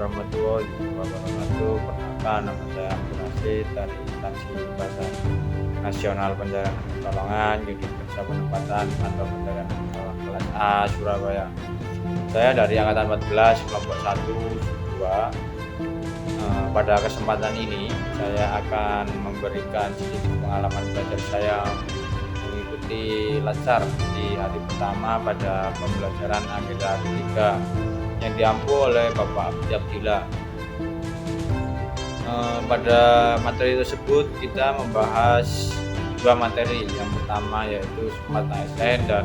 warahmatullahi wabarakatuh. Perkenalkan, nama saya Abdul Rashid dari Instansi Badan Nasional Pencarian dan Pertolongan Unit Kerja Penempatan Kantor Pencarian dan Pertolongan kelas A Surabaya. Saya dari angkatan 14 kelompok 1 2. Pada kesempatan ini saya akan memberikan sedikit pengalaman belajar saya mengikuti Latsar di hari pertama pada pembelajaran agenda hari 3 yang diampu oleh Bapak Abdi Abdillah. Pada materi tersebut kita membahas dua materi. Yang pertama yaitu SMART ASN dan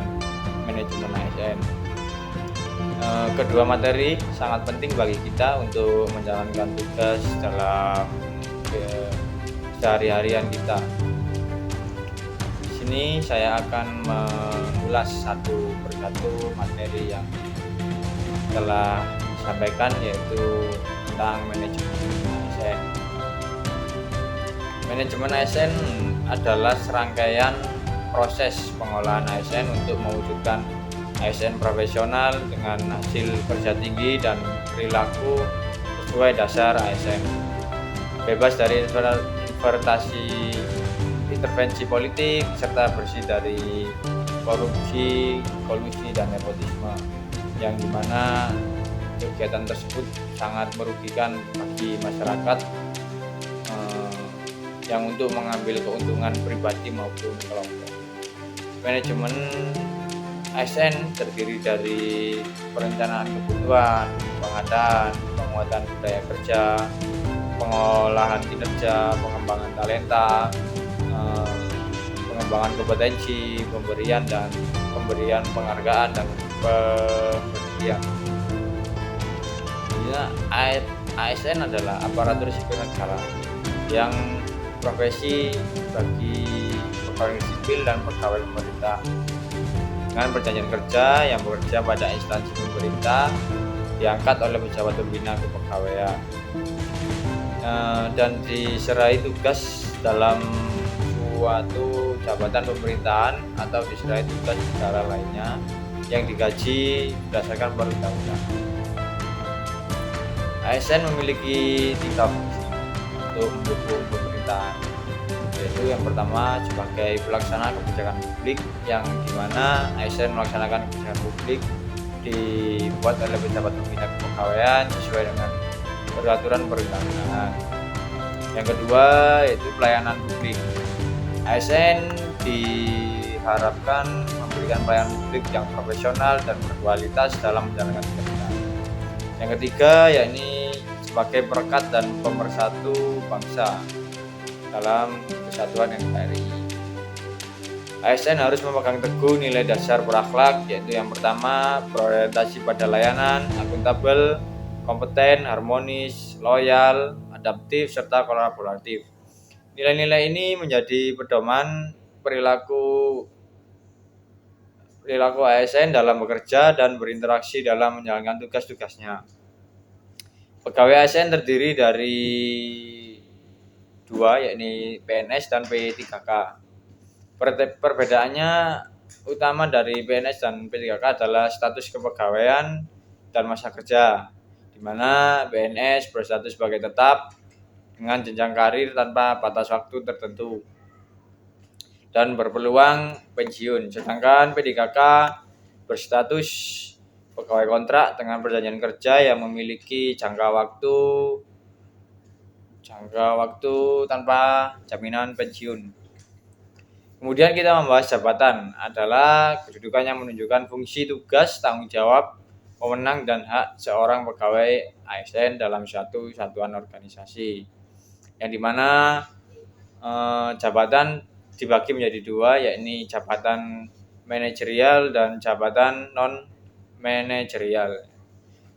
manajemen ASN. Kedua materi sangat penting bagi kita untuk menjalankan tugas dalam sehari-harian kita. Di sini saya akan mengulas satu persatu materi yang telah disampaikan, yaitu tentang manajemen ASN. Manajemen ASN adalah serangkaian proses pengolahan ASN untuk mewujudkan ASN profesional dengan hasil kerja tinggi dan perilaku sesuai dasar ASN, bebas dari intervensi politik, serta bersih dari korupsi, kolusi, dan nepotisme, yang dimana kegiatan tersebut sangat merugikan bagi masyarakat yang untuk mengambil keuntungan pribadi maupun kelompok. Manajemen ASN terdiri dari perencanaan kebutuhan, pengadaan, penguatan budaya kerja, pengolahan kinerja, pengembangan talenta, pengembangan kompetensi, pemberian penghargaan dan pemberian. ASN adalah aparatur sipil negara yang profesi bagi pegawai sipil dan pegawai pemerintah dengan perjanjian kerja yang bekerja pada instansi pemerintah, diangkat oleh pejabat pembina kepegawaian dan diserai tugas dalam suatu jabatan pemerintahan atau diserai tugas negara lainnya yang digaji berdasarkan perundang-undang. ASN memiliki 3 fungsi untuk mendukung pemerintahan, yaitu yang pertama sebagai pelaksana kebijakan publik, yang dimana ASN melaksanakan kebijakan publik dibuat oleh pejabat pembina kepegawaian sesuai dengan peraturan perundang-undangan. Yang kedua yaitu pelayanan publik. ASN diharapkan memberikan pelayanan publik yang profesional dan berkualitas dalam menjalankan tugasnya. Yang ketiga yakni sebagai perekat dan pemersatu bangsa dalam kesatuan NKRI. ASN harus memegang teguh nilai dasar berakhlak, yaitu yang pertama berorientasi pada layanan, akuntabel, kompeten, harmonis, loyal, adaptif, serta kolaboratif. Nilai-nilai ini menjadi pedoman perilaku ASN dalam bekerja dan berinteraksi dalam menjalankan tugas-tugasnya. Pegawai ASN terdiri dari 2, yakni PNS dan P3K. Perbedaannya utama dari PNS dan P3K adalah status kepegawaian dan masa kerja, di mana PNS berstatus sebagai tetap dengan jenjang karir tanpa batas waktu tertentu dan berpeluang pensiun, sedangkan P3K berstatus pegawai kontrak dengan perjanjian kerja yang memiliki jangka waktu tanpa jaminan pensiun. Kemudian kita membahas jabatan, adalah kedudukan yang menunjukkan fungsi, tugas, tanggung jawab, wewenang dan hak seorang pegawai ASN dalam suatu satuan organisasi, yang dimana jabatan dibagi menjadi 2, yakni jabatan manajerial dan jabatan non manajerial.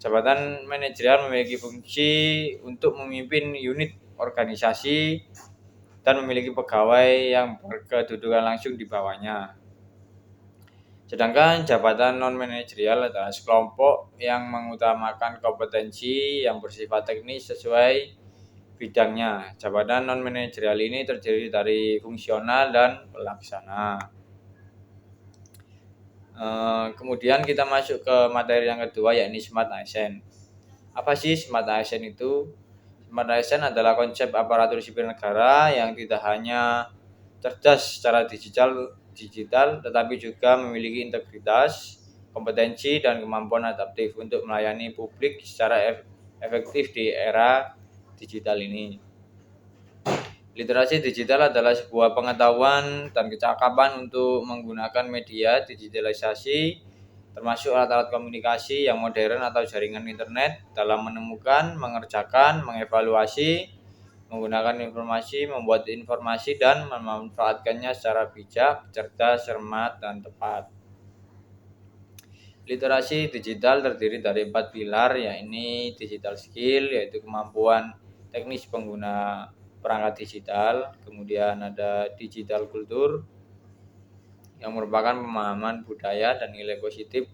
Jabatan manajerial memiliki fungsi untuk memimpin unit organisasi dan memiliki pegawai yang berkedudukan langsung di bawahnya. Sedangkan jabatan non manajerial adalah sekelompok yang mengutamakan kompetensi yang bersifat teknis sesuai bidangnya. Jabatan non manajerial ini terdiri dari fungsional dan pelaksana. Kemudian kita masuk ke materi yang kedua, yakni SMART ASN. Apa sih Smart ASN itu? Smart ASN adalah konsep aparatur sipil negara yang tidak hanya cerdas secara digital tetapi juga memiliki integritas, kompetensi dan kemampuan adaptif untuk melayani publik secara efektif di era digital ini. Literasi digital adalah sebuah pengetahuan dan kecakapan untuk menggunakan media digitalisasi termasuk alat-alat komunikasi yang modern atau jaringan internet dalam menemukan, mengerjakan, mengevaluasi, menggunakan informasi, membuat informasi dan memanfaatkannya secara bijak, cerdas, cermat, dan tepat. Literasi digital terdiri dari 4 pilar, yaitu digital skill, yaitu kemampuan teknis pengguna perangkat digital, kemudian ada digital kultur yang merupakan pemahaman budaya dan nilai positif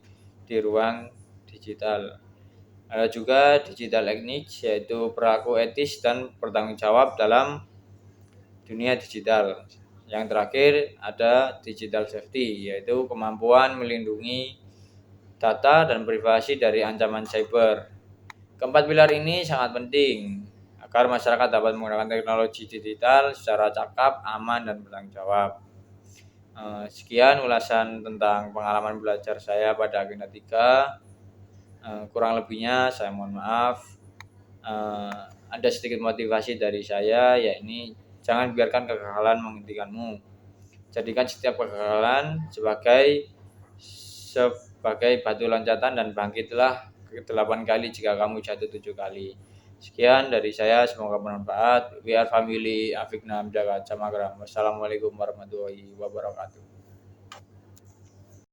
di ruang digital. Ada juga digital ethics, yaitu perilaku etis dan bertanggung jawab dalam dunia digital. Yang terakhir ada digital safety, yaitu kemampuan melindungi data dan privasi dari ancaman cyber. Keempat pilar ini sangat penting agar masyarakat dapat menggunakan teknologi digital secara cakap, aman, dan bertanggung jawab. Sekian ulasan tentang pengalaman belajar saya pada agenda 3. Kurang lebihnya saya mohon maaf. Ada sedikit motivasi dari saya, yakni jangan biarkan kegagalan menghentikanmu. Jadikan setiap kegagalan sebagai batu loncatan dan bangkitlah ke 8 kali jika kamu jatuh 7 kali. Sekian dari saya, semoga bermanfaat. We are family, Afikna Amjaga Camagram. Wassalamualaikum warahmatullahi wabarakatuh.